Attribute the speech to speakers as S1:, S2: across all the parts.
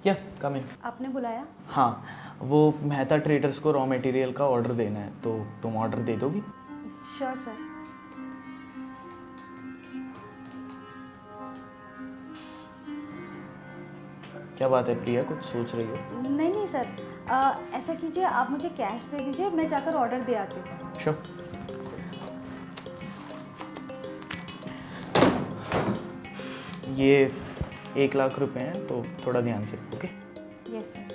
S1: क्या कम इन।
S2: आपने बुलाया?
S1: हाँ, वो मेहता ट्रेडर्स को रॉ मटेरियल का ऑर्डर देना है, तो तुम ऑर्डर दे दोगी?
S2: Sure sir.
S1: क्या बात है प्रिया, कुछ सोच रही हो?
S2: नहीं नहीं सर, ऐसा कीजिए, आप मुझे कैश दे दीजिए, मैं जाकर ऑर्डर दे आती हूँ।
S1: श्योर। ये 1 लाख रुपए हैं, तो थोड़ा ध्यान से। Okay?
S2: Yes sir.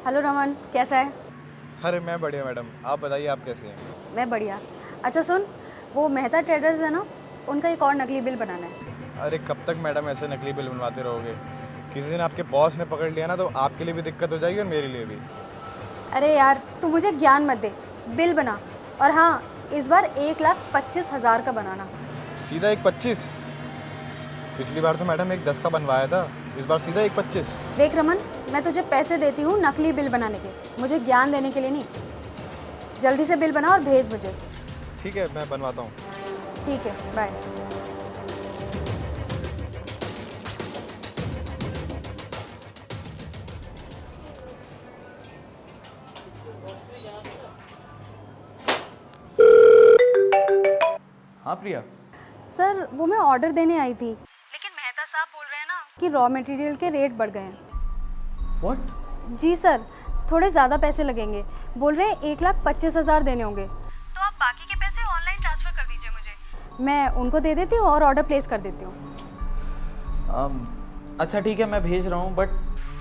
S2: Hello Raman, कैसा है?
S3: अरे मैं बढ़िया मैडम, आप बताइए आप कैसे हैं?
S2: मैं बढ़िया। अच्छा सुन, वो मेहता ट्रेडर्स है ना, उनका एक और नकली बिल बनाना है।
S3: अरे कब तक मैडम ऐसे नकली बिल बनवाते रहोगे? किसी दिन आपके बॉस ने पकड़ लिया ना तो आपके लिए भी दिक्कत हो जाएगी और मेरे लिए भी।
S2: अरे यार, तू मुझे ज्ञान मत दे, बिल बना। और हाँ, इस बार 1,25,000 का बनाना।
S3: सीधा 1,25,000? पिछली बार तो मैडम 1,10,000 का बनवाया था, इस बार सीधा 1,25,000।
S2: देख रमन, मैं तुझे पैसे देती हूँ नकली बिल बनाने के, मुझे ज्ञान देने के लिए नहीं। जल्दी से बिल बना और भेज मुझे।
S3: ठीक है, मैं बनवाता हूँ।
S2: ठीक है, बाय।
S1: हाँ प्रिया।
S2: सर, वो मैं ऑर्डर देने आई थी, लेकिन मेहता साहब बोल रहे हैं ना कि रॉ मटेरियल के रेट बढ़ गए हैं।
S1: व्हाट?
S2: जी सर, थोड़े ज़्यादा पैसे लगेंगे। बोल रहे हैं 1,25,000 देने होंगे, तो आप बाकी के पैसे ऑनलाइन ट्रांसफ़र कर दीजिए मुझे, मैं उनको दे देती हूँ और ऑर्डर प्लेस कर देती हूँ।
S1: अच्छा ठीक है, मैं भेज रहा हूँ, बट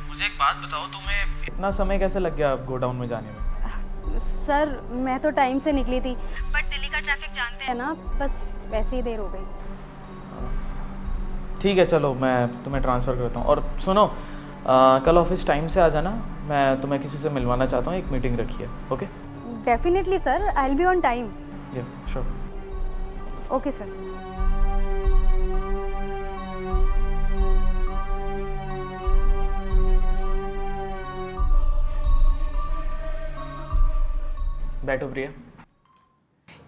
S1: मुझे एक बात बताओ, तुम्हें इतना समय कैसे लग गया गोडाउन में जाने में?
S2: सर, मैं तो टाइम से निकली थी, बट दिल्ली का ट्रैफिक जानते हैं ना, बस वैसे ही देर हो गई।
S1: ठीक है, चलो मैं तुम्हें ट्रांसफ़र करता हूँ। और सुनो, कल ऑफिस टाइम से आ जाना, मैं तुम्हें किसी से मिलवाना चाहता हूँ, एक मीटिंग रखी है। Okay?
S2: Definitely sir, I will be on time.
S1: या श्योर।
S2: Okay sir.
S1: बैठो प्रिया।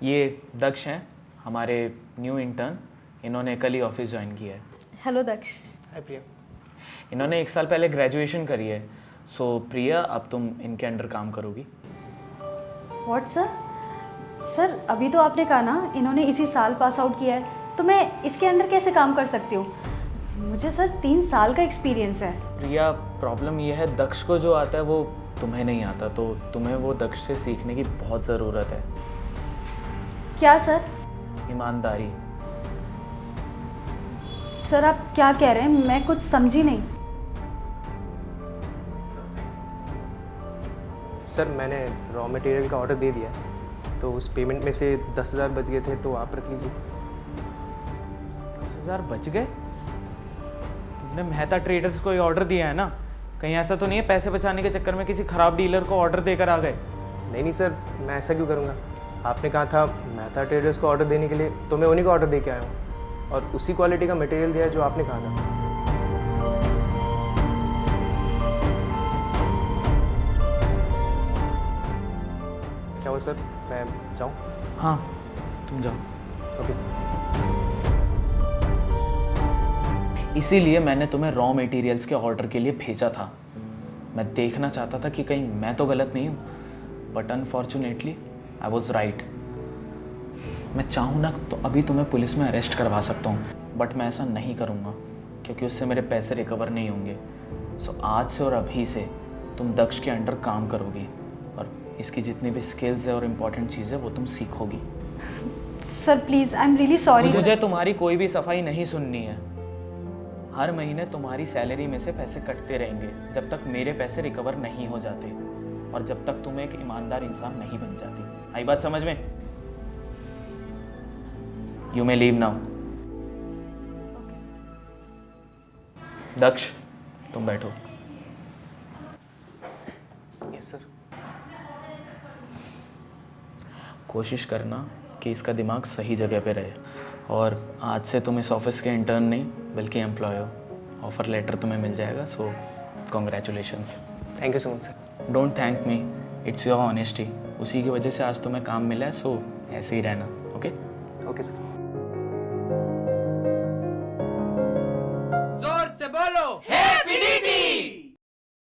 S1: ये दक्ष हैं, हमारे न्यू इंटर्न। इन्होंने कल ही ऑफिस ज्वाइन किया है।
S2: हेलो दक्ष।
S3: हाय प्रिया।
S1: इन्होंने 1 साल पहले ग्रेजुएशन करी है। सो प्रिया, अब तुम इनके अंडर काम करोगी।
S2: What sir? सर, अभी तो आपने कहा ना इन्होंने इसी साल पास आउट किया है, तो मैं इसके अंडर कैसे काम कर सकती हूँ? मुझे सर 3 साल का एक्सपीरियंस है।
S1: प्रिया, प्रॉब्लम ये है, दक्ष को जो आता है वो तुम्हें नहीं आता, तो तुम्हें वो दक्ष से सीखने की बहुत ज़रूरत है।
S2: क्या सर?
S1: ईमानदारी।
S2: सर, आप क्या कह रहे हैं? मैं कुछ समझी नहीं।
S4: सर, मैंने रॉ मटेरियल का ऑर्डर दे दिया, तो उस पेमेंट में से 10,000 बच गए थे, तो आप रख लीजिए।
S1: 10,000 बच गए? तुमने मेहता ट्रेडर्स को ये ऑर्डर दिया है ना? कहीं ऐसा तो नहीं है पैसे बचाने के चक्कर में किसी खराब डीलर को ऑर्डर देकर आ गए?
S4: नहीं सर, मैं ऐसा क्यों करूँगा? आपने कहा था मेहता ट्रेडर्स को ऑर्डर देने के लिए, तो मैं उन्हीं को ऑर्डर दे के आया हूँ और उसी क्वालिटी का मटेरियल दिया है जो आपने कहा था। क्या हुआ सर, मैं जाऊँ?
S1: हाँ, तुम जाओ।
S4: Okay sir.
S1: इसीलिए मैंने तुम्हें रॉ मटेरियल्स के ऑर्डर के लिए भेजा था। मैं देखना चाहता था कि कहीं मैं तो गलत नहीं हूँ, but unfortunately I was right. मैं चाहूँ ना तो अभी तुम्हें पुलिस में अरेस्ट करवा सकता हूँ, बट मैं ऐसा नहीं करूँगा क्योंकि उससे मेरे पैसे रिकवर नहीं होंगे। सो आज से और अभी से तुम दक्ष के अंडर काम करोगी और इसकी जितनी भी स्किल्स है और इम्पॉर्टेंट चीज़ें वो तुम सीखोगी।
S2: Sir please, I am really sorry.
S1: मुझे तुम्हारी कोई भी सफाई नहीं सुननी है। हर महीने तुम्हारी सैलरी में से पैसे कटते रहेंगे जब तक मेरे पैसे रिकवर नहीं हो जाते और जब तक तुम एक ईमानदार इंसान नहीं बन जाती। आई बात समझ में? You may leave now. Daksh, तुम बैठो।
S4: Yes sir.
S1: कोशिश करना कि इसका दिमाग सही जगह पे रहे और आज से तुम इस ऑफिस के इंटर्न नहीं बल्कि एम्प्लॉय हो। ऑफ़र लेटर तुम्हें मिल जाएगा, सो congratulations.
S4: Thank you so much sir.
S1: Don't thank me, it's your honesty. उसी की वजह से आज तुम्हें काम मिला है, सो ऐसे ही रहना। Okay
S4: okay sir.
S5: जोर से बोलो हे